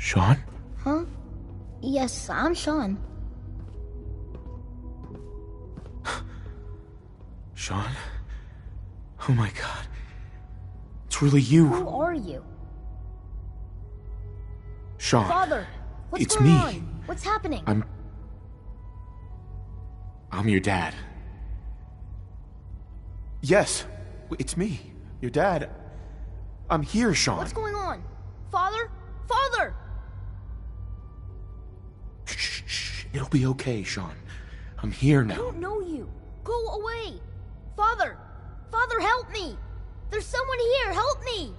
Sean? Huh? Yes, I'm Sean. Sean? Oh my god. It's really you. Who are you? Sean. Father, what's It's going me. on? What's happening? I'm your dad. Yes, it's me, your dad. I'm here, Sean. What's going on? Father? Father! Shh. It'll be okay, Sean. I'm here I now. don't know you. Go away. Father! Father, help me! There's someone here, help me!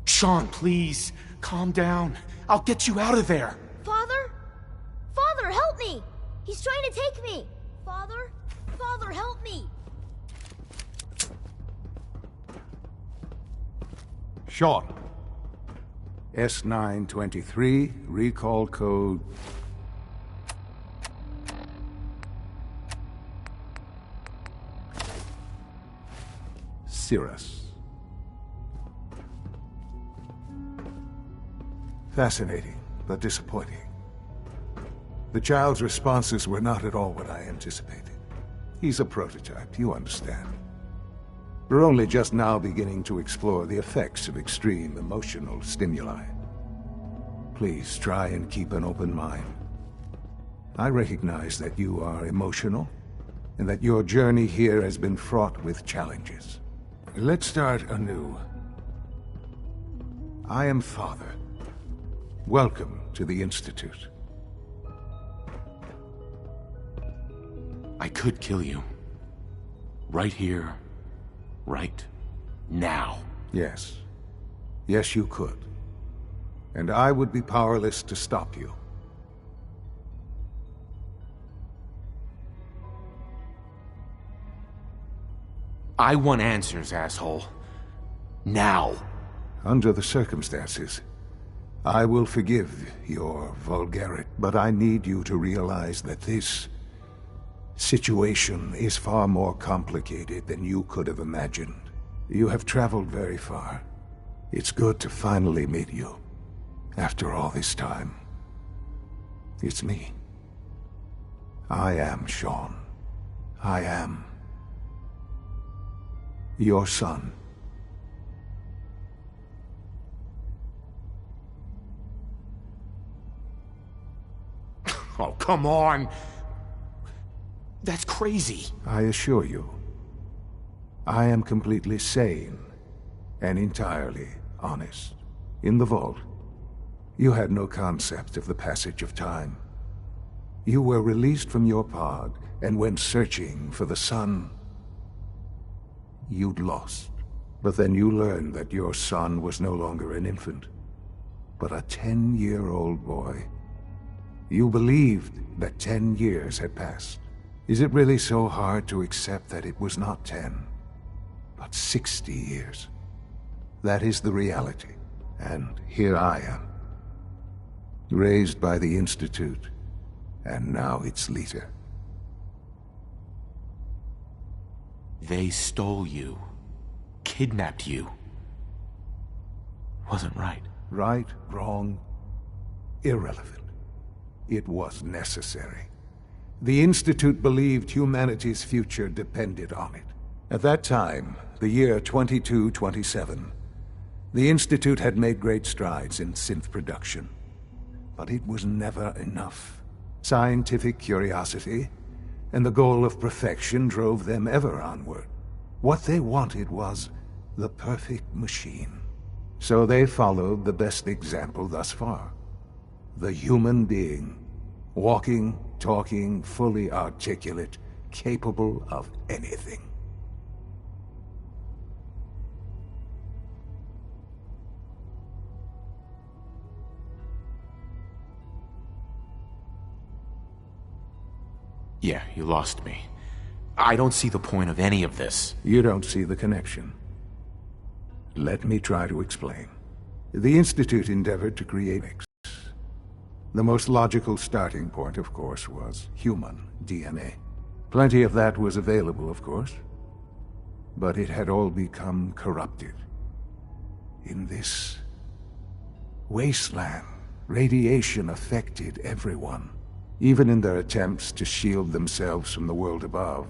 Sean, please, calm down. I'll get you out of there. Father? Father, help me! He's trying to take me! Father? Father, help me! Sean. S923, recall code... Cirrus. Fascinating, but disappointing. The child's responses were not at all what I anticipated. He's a prototype, you understand. We're only just now beginning to explore the effects of extreme emotional stimuli. Please try and keep an open mind. I recognize that you are emotional, and that your journey here has been fraught with challenges. Let's start anew. I am Father. Welcome to the Institute. I could kill you. Right here. Right now. Yes. Yes, you could. And I would be powerless to stop you. I want answers, asshole. Now. Under the circumstances, I will forgive your vulgarity, but I need you to realize that this situation is far more complicated than you could have imagined. You have traveled very far. It's good to finally meet you. After all this time. It's me. I am Sean. I am your son. Oh, come on! That's crazy. I assure you, I am completely sane and entirely honest. In the vault, you had no concept of the passage of time. You were released from your pod and went searching for the sun you'd lost. But then you learned that your son was no longer an infant, but a 10-year-old boy. You believed that 10 years had passed. Is it really so hard to accept that it was not 10, but 60 years? That is the reality. And here I am, raised by the Institute, and now its leader. They stole you. Kidnapped you. Wasn't right. Right, wrong, irrelevant. It was necessary. The Institute believed humanity's future depended on it. At that time, the year 2227, the Institute had made great strides in synth production. But it was never enough. Scientific curiosity and the goal of perfection drove them ever onward. What they wanted was the perfect machine. So they followed the best example thus far. The human being. Walking, talking, fully articulate, capable of anything. Yeah, you lost me. I don't see the point of any of this. You don't see the connection. Let me try to explain. The Institute endeavored to create X. The most logical starting point, of course, was human DNA. Plenty of that was available, of course. but it had all become corrupted. In this wasteland, radiation affected everyone. Even in their attempts to shield themselves from the world above,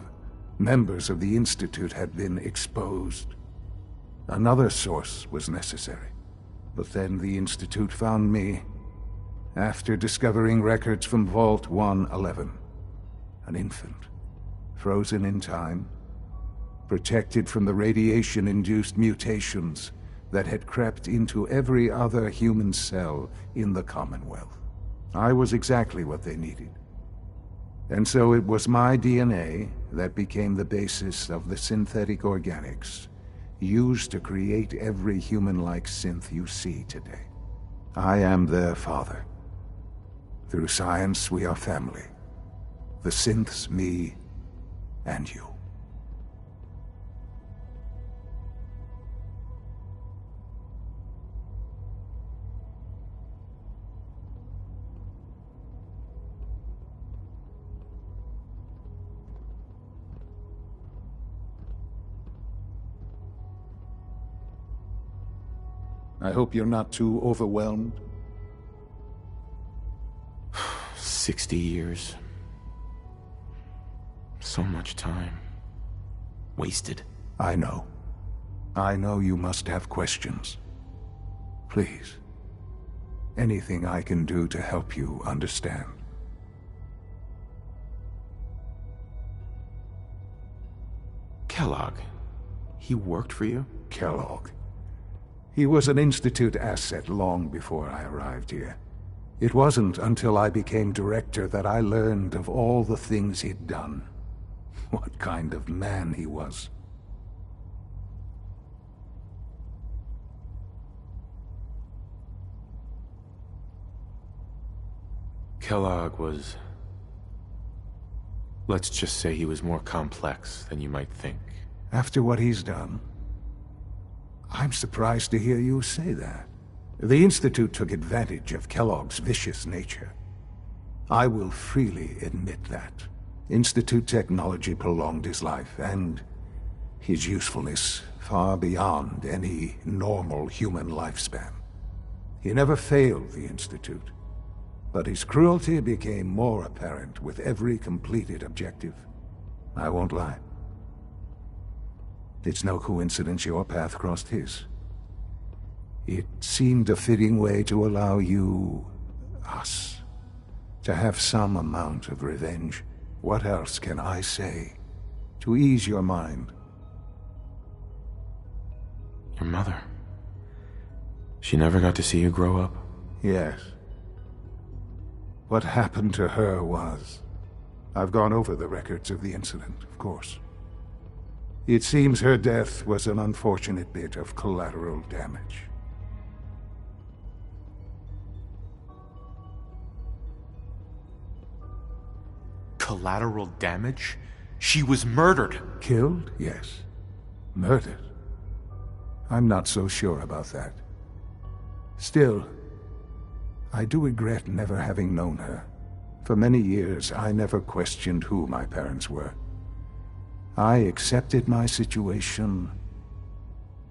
members of the Institute had been exposed. Another source was necessary. But then the Institute found me after discovering records from Vault 111. An infant, frozen in time, protected from the radiation-induced mutations that had crept into every other human cell in the Commonwealth. I was exactly what they needed. And so it was my DNA that became the basis of the synthetic organics used to create every human-like synth you see today. I am their father. Through science, we are family. The synths, me, and you. I hope you're not too overwhelmed. 60 years. So much time. Wasted. I know. I know you must have questions. Please. Anything I can do to help you understand. Kellogg. He worked for you? Kellogg. He was an Institute asset long before I arrived here. It wasn't until I became director that I learned of all the things he'd done. What kind of man he was. Kellogg was... let's just say he was more complex than you might think. After what he's done, I'm surprised to hear you say that. The Institute took advantage of Kellogg's vicious nature. I will freely admit that. Institute technology prolonged his life, and his usefulness far beyond any normal human lifespan. He never failed the Institute, but his cruelty became more apparent with every completed objective. I won't lie. It's no coincidence your path crossed his. It seemed a fitting way to allow you, us, to have some amount of revenge. What else can I say to ease your mind? Your mother. She never got to see you grow up? Yes. What happened to her was... I've gone over the records of the incident, of course. It seems her death was an unfortunate bit of collateral damage. Collateral damage? She was murdered! Killed? Yes. Murdered? I'm not so sure about that. Still, I do regret never having known her. For many years, I never questioned who my parents were. I accepted my situation,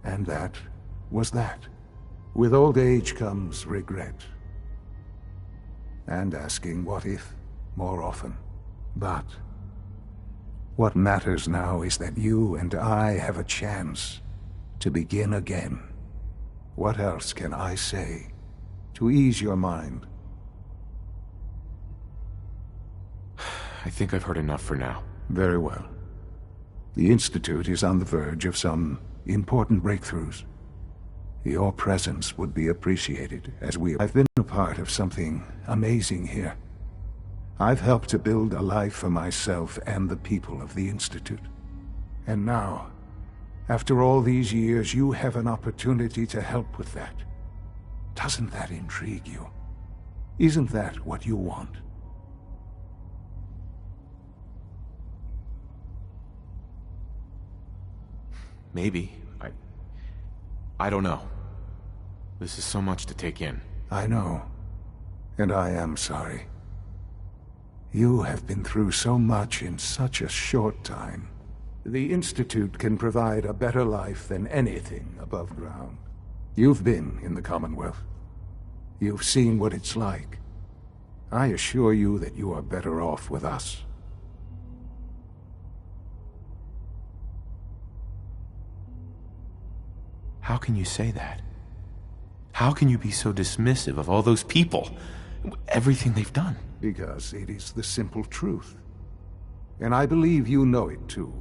and that was that. With old age comes regret. And asking what if more often. But what matters now is that you and I have a chance to begin again. What else can I say to ease your mind? I think I've heard enough for now. Very well. The Institute is on the verge of some important breakthroughs. Your presence would be appreciated, as I've been a part of something amazing here. I've helped to build a life for myself and the people of the Institute. And now, after all these years, you have an opportunity to help with that. Doesn't that intrigue you? Isn't that what you want? Maybe. I don't know. This is so much to take in. I know. And I am sorry. You have been through so much in such a short time. The Institute can provide a better life than anything above ground. You've been in the Commonwealth. You've seen what it's like. I assure you that you are better off with us. How can you say that? How can you be so dismissive of all those people? Everything they've done? Because it is the simple truth. And I believe you know it too.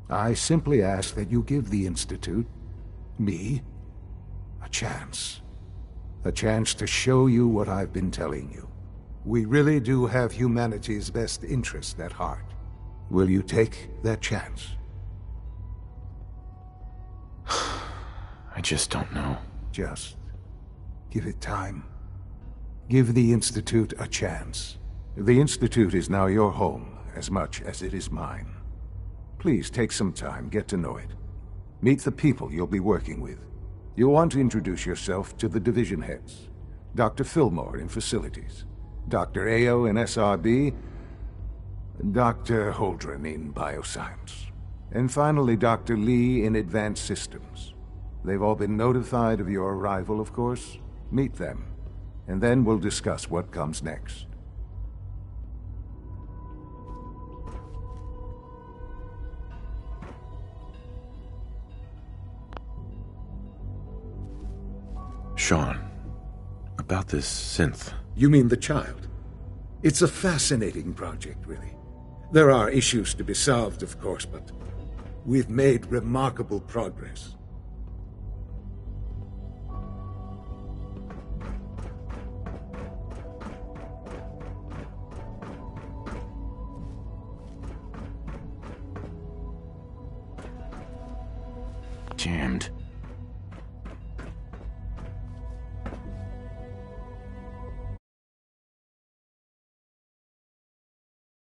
I simply ask that you give the Institute, me, a chance. A chance to show you what I've been telling you. We really do have humanity's best interest at heart. Will you take that chance? I just don't know. Just give it time. Give the Institute a chance. The Institute is now your home as much as it is mine. Please take some time, get to know it. Meet the people you'll be working with. You'll want to introduce yourself to the division heads. Dr. Fillmore in Facilities, Dr. Ayo in SRB, Dr. Holdren in Bioscience, and finally Dr. Lee in Advanced Systems. They've all been notified of your arrival, of course. Meet them, and then we'll discuss what comes next. Sean, about this synth. You mean the child? It's a fascinating project, really. There are issues to be solved, of course, but we've made remarkable progress. Jammed.